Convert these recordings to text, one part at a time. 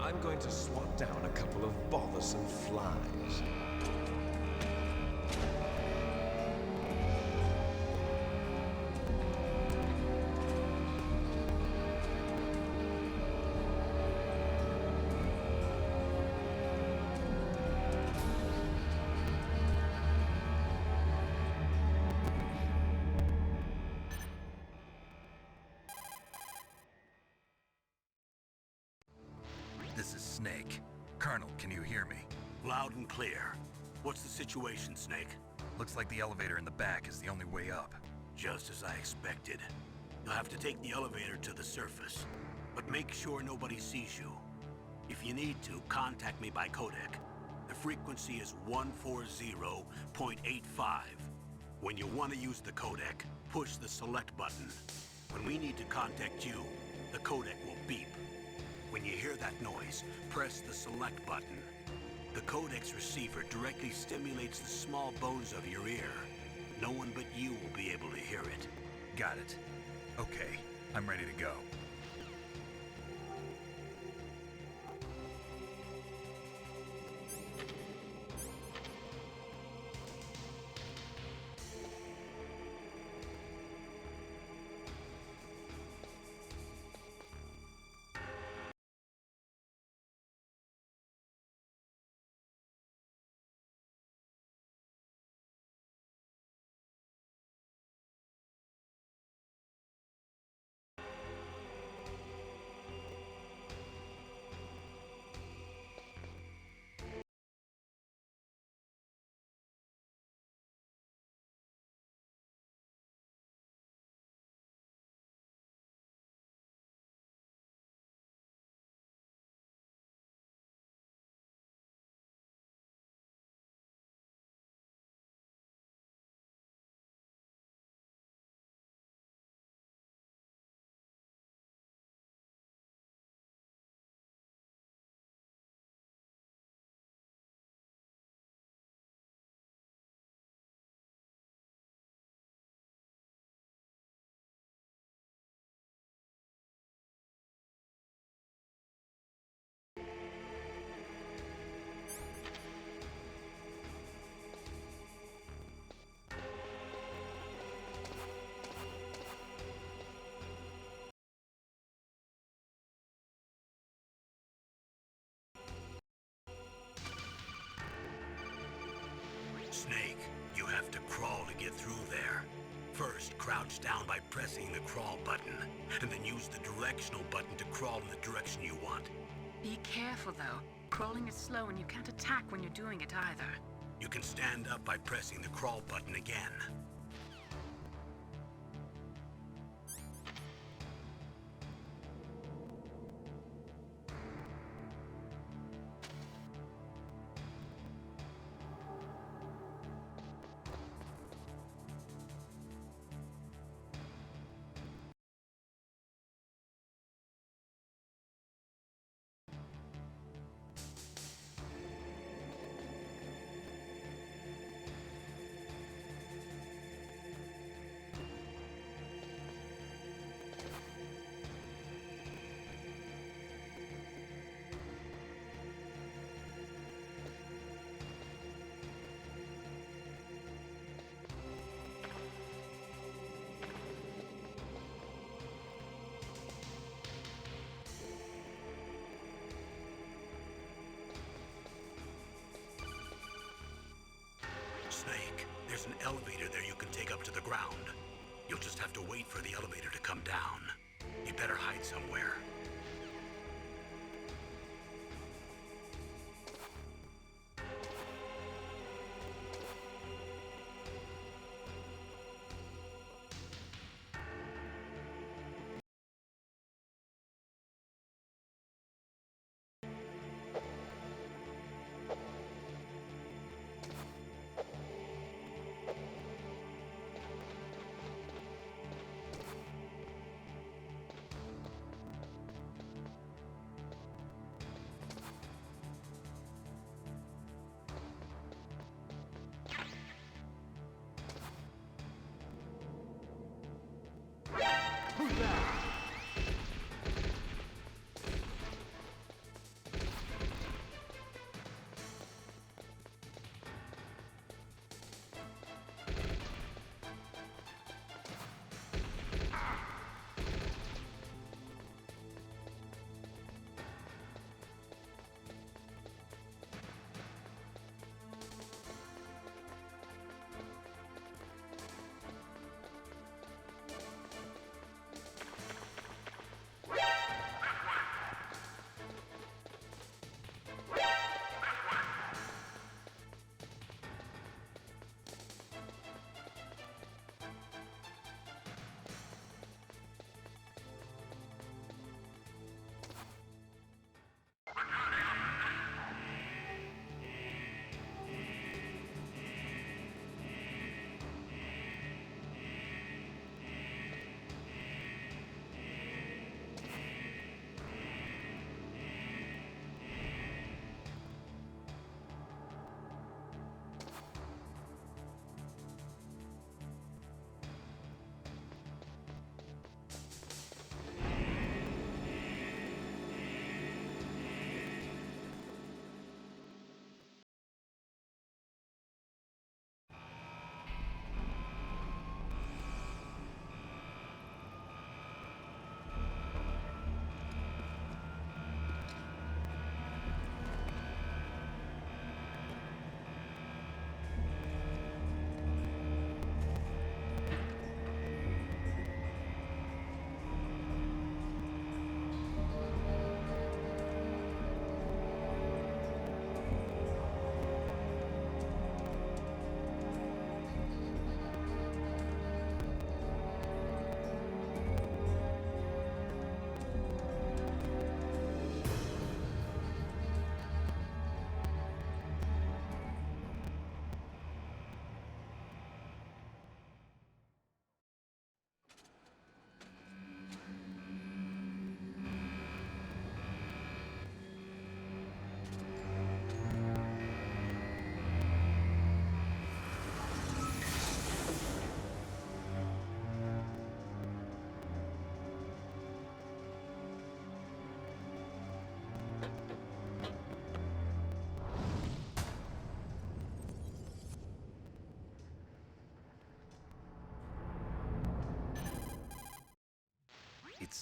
I'm going to swat down a couple of bothersome flies. This is Snake. Colonel, can you hear me? Loud and clear. What's the situation, Snake? Looks like the elevator in the back is the only way up. Just as I expected. You'll have to take the elevator to the surface. But make sure nobody sees you. If you need to, contact me by codec. The frequency is 140.85. When you want to use the codec, push the select button. When we need to contact you, the codec will beep. When you hear that noise, press the select button. The codec's receiver directly stimulates the small bones of your ear. No one but you will be able to hear it. Got it. Okay, I'm ready to go. Snake, you have to crawl to get through there. First, crouch down by pressing the crawl button, and then use the directional button to crawl in the direction you want. Be careful, though. Crawling is slow and you can't attack when you're doing it either. You can stand up by pressing the crawl button again. Snake, there's an elevator there you can take up to the ground. You'll just have to wait for the elevator to come down. You better hide somewhere.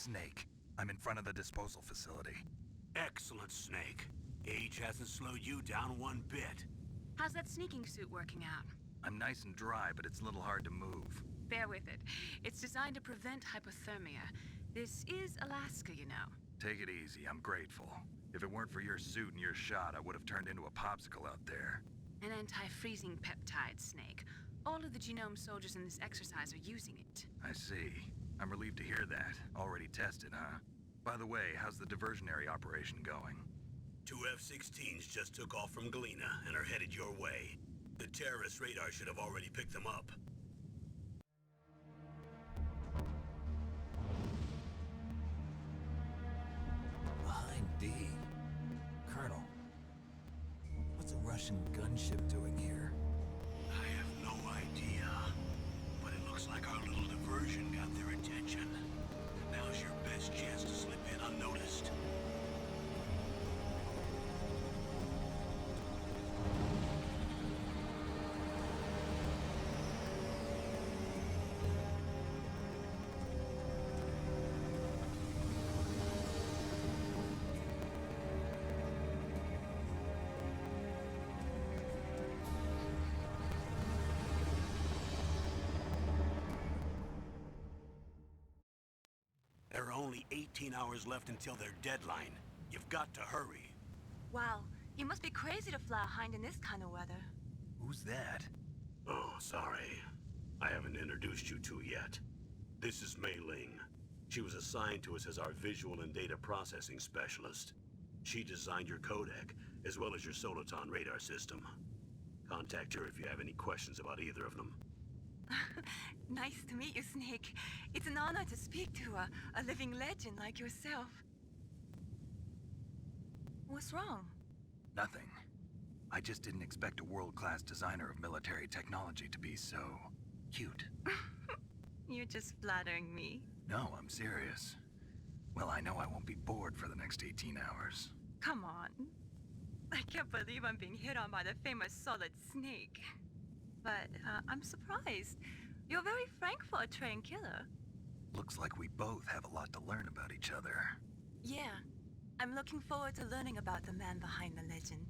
Snake. I'm in front of the disposal facility. Excellent, Snake. Age hasn't slowed you down one bit. How's that sneaking suit working out? I'm nice and dry, but it's a little hard to move. Bear with it. It's designed to prevent hypothermia. This is Alaska, you know. Take it easy, I'm grateful. If it weren't for your suit and your shot, I would have turned into a popsicle out there. An anti-freezing peptide, Snake. All of the genome soldiers in this exercise are using it. I see. I'm relieved to hear that. Already tested, huh? By the way, how's the diversionary operation going? 2 F-16s just took off from Galena and are headed your way. The terrorist radar should have already picked them up. Behind D. Colonel, what's a Russian gunship doing here? I have no idea, but it looks like our little diversion got their attention. Now's your best chance to slip in unnoticed. There are only 18 hours left until their deadline. You've got to hurry. Wow, you must be crazy to fly a hind in this kind of weather. Who's that? Oh, sorry. I haven't introduced you two yet. This is Mei Ling. She was assigned to us as our visual and data processing specialist. She designed your codec, as well as your Soliton radar system. Contact her if you have any questions about either of them. Nice to meet you, Snake. It's an honor to speak to a living legend like yourself. What's wrong? Nothing. I just didn't expect a world-class designer of military technology to be so cute. You're just flattering me. No, I'm serious. Well, I know I won't be bored for the next 18 hours. Come on. I can't believe I'm being hit on by the famous Solid Snake. But I'm surprised. You're very frank for a trained killer. Looks like we both have a lot to learn about each other. Yeah, I'm looking forward to learning about the man behind the legend.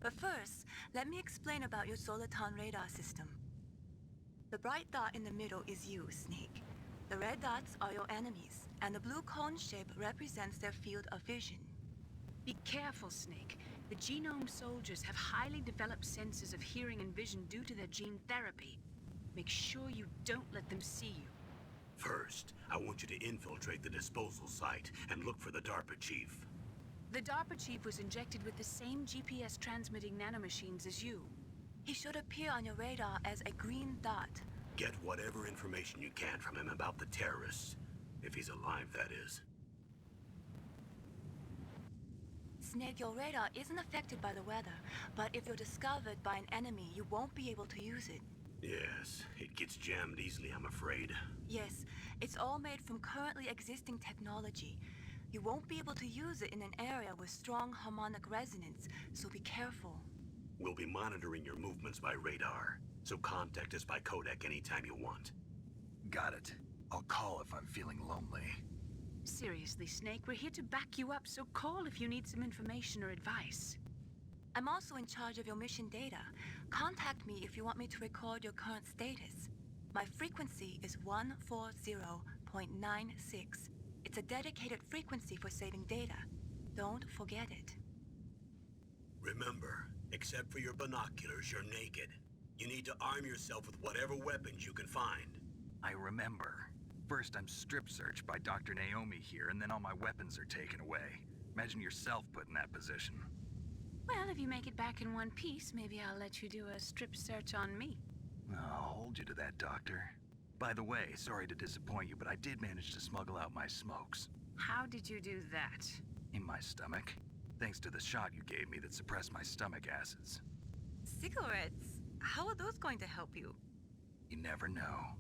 But first, let me explain about your Soliton radar system. The bright dot in the middle is you, Snake. The red dots are your enemies, and the blue cone shape represents their field of vision. Be careful, Snake. The genome soldiers have highly developed senses of hearing and vision due to their gene therapy. Make sure you don't let them see you. First, I want you to infiltrate the disposal site and look for the DARPA chief. The DARPA chief was injected with the same GPS transmitting nanomachines as you. He should appear on your radar as a green dot. Get whatever information you can from him about the terrorists. If he's alive, that is. Snake, your radar isn't affected by the weather, but if you're discovered by an enemy, you won't be able to use it. Yes, it gets jammed easily, I'm afraid. Yes, it's all made from currently existing technology. You won't be able to use it in an area with strong harmonic resonance, so be careful. We'll be monitoring your movements by radar, so contact us by codec anytime you want. Got it. I'll call if I'm feeling lonely. Seriously, Snake, we're here to back you up, so call if you need some information or advice. I'm also in charge of your mission data. Contact me if you want me to record your current status. My frequency is 140.96. It's a dedicated frequency for saving data. Don't forget it. Remember, except for your binoculars, you're naked. You need to arm yourself with whatever weapons you can find. I remember. First, I'm strip searched by Dr. Naomi here, and then all my weapons are taken away. Imagine yourself put in that position. Well, if you make it back in one piece, maybe I'll let you do a strip search on me. I'll hold you to that, Doctor. By the way, sorry to disappoint you, but I did manage to smuggle out my smokes. How did you do that? In my stomach. Thanks to the shot you gave me that suppressed my stomach acids. Cigarettes? How are those going to help you? You never know.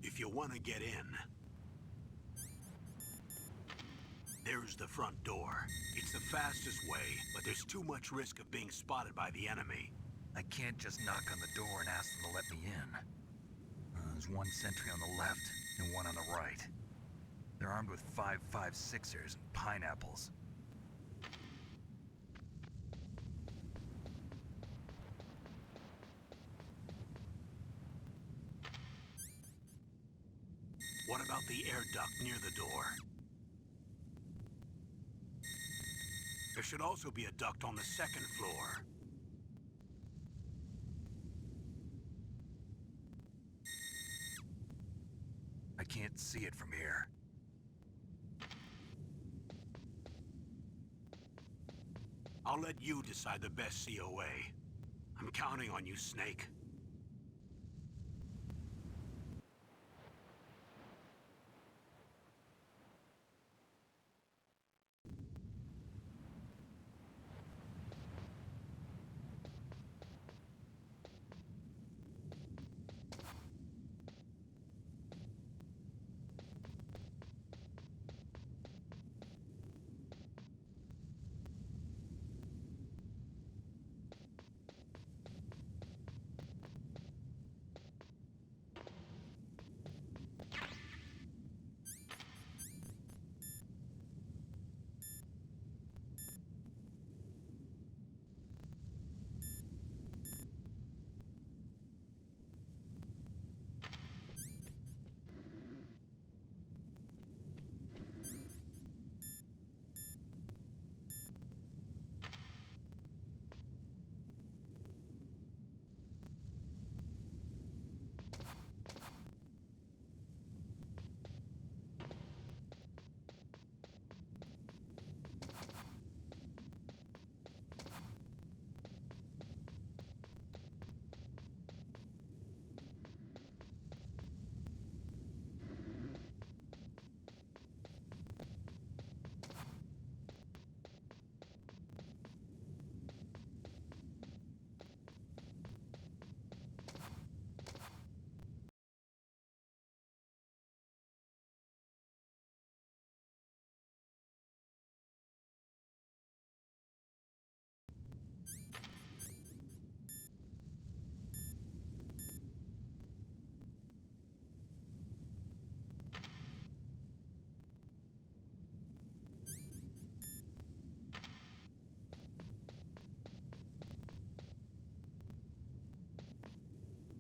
If you want to get in, there's the front door. It's the fastest way, but there's too much risk of being spotted by the enemy. I can't just knock on the door and ask them to let me in. There's one sentry on the left and one on the right. They're armed with 5.56ers and pineapples. What about the air duct near the door? There should also be a duct on the second floor. I can't see it from here. I'll let you decide the best COA. I'm counting on you, Snake.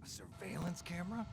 A surveillance camera?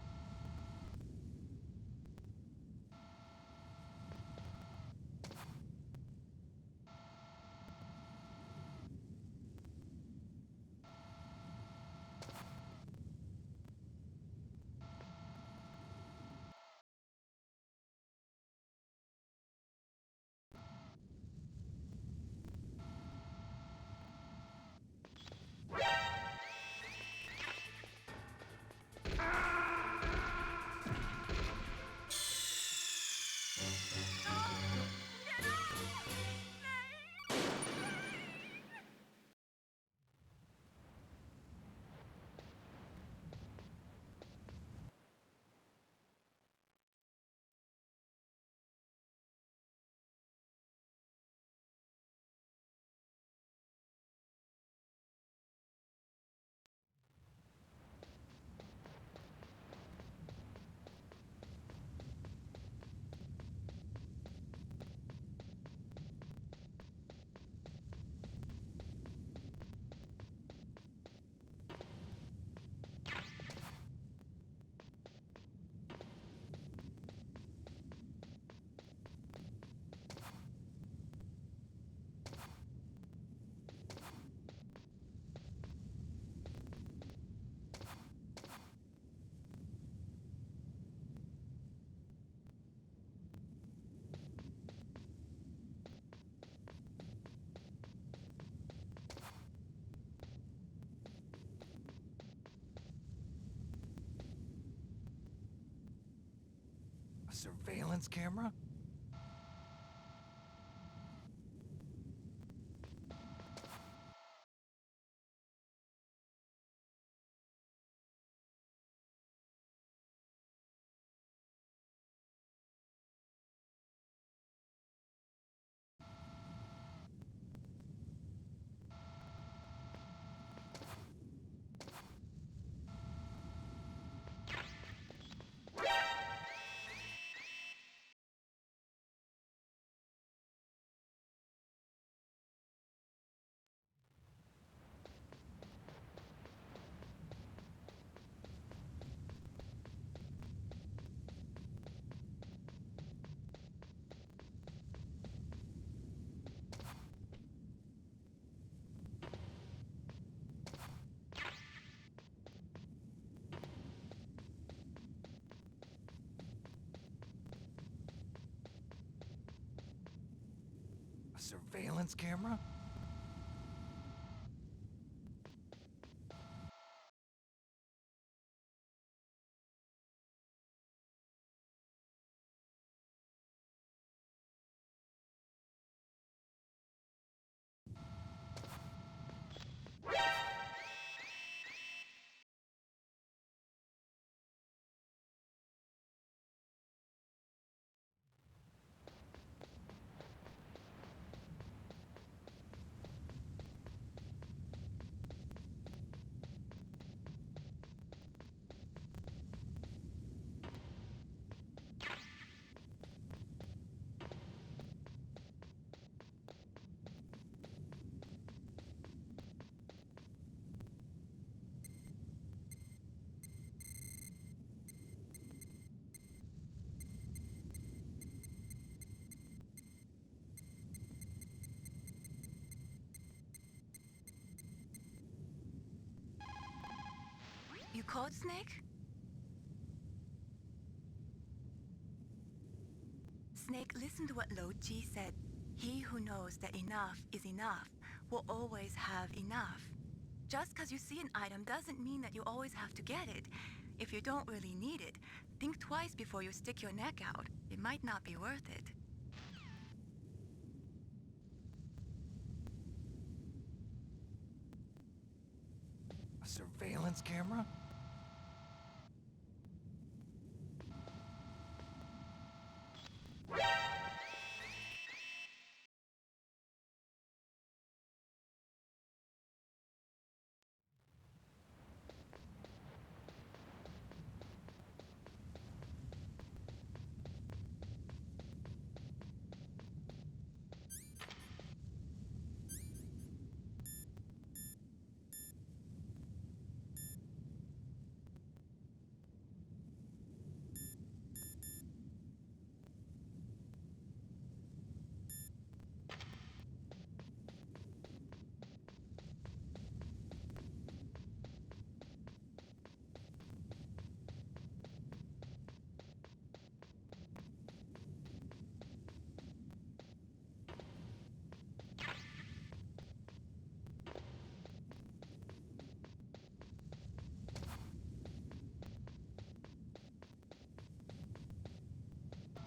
A surveillance camera? surveillance camera? You called, Snake? Snake, listen to what Lo Ji said. He who knows that enough is enough will always have enough. Just because you see an item doesn't mean that you always have to get it. If you don't really need it, think twice before you stick your neck out. It might not be worth it. A surveillance camera?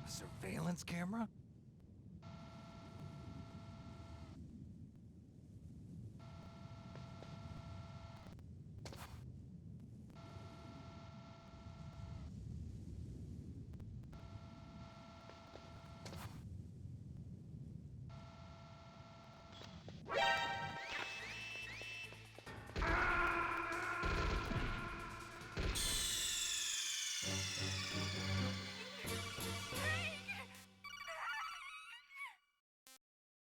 A surveillance camera?